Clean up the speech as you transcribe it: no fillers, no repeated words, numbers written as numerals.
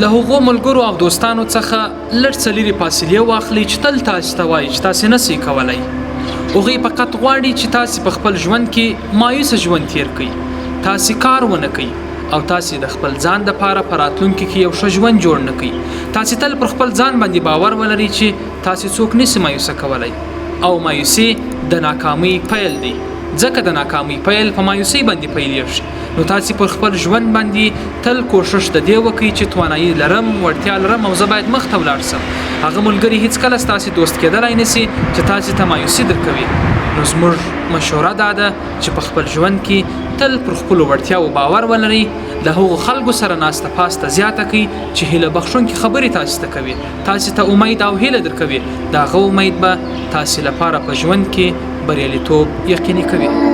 له هغو ملګرو او دوستانو څخه لږ څه لرې فاصلې واخلئ چې تل تاسو ته وایي چې تاسې نسئ کولی. هغوی فقط غواړي چې تاسې په خپل ژوند کې مایوسه ژوند تیر کړئ، تاسې کار ونه کوئ او تاسې د خپل ځان دپاره په راتلونکي کې یو ښه ژوند جوړ نه کړئ. تاسې تل پر خپل ځان باندې باور ولرئ چې تاسې څوک نسي مایوسه کولی او مایوسي د ناکامۍ پیل دی، ځکه د ناکامۍ پیل په مایوسۍ باندې پیلېږي. نو تاسې پر خپل ژوند باندې تل کوشش د دې وکړئ چې توانایي لرم، وړتیا لرم او زه باید مخ ته ولاړ سم. هغه ملګري هیڅکله ستاسې دوست کېدلی نسي چې تاسې ته مایوسي درکوي. نو زموږ مشوره دا ده چې په خپل ژوند کې تل پر خپلو وړتیاو باور ولرئ، د هغو خلکو سره ناسته پاسته زیاته کړئ چې هیله بخښونکي خبرې تاسې ته کوي، تاسې ته امید او هیله درکوي. د هغه امید به تاسې لپاره په ژوند کې بریالیتوب یقیني کوي.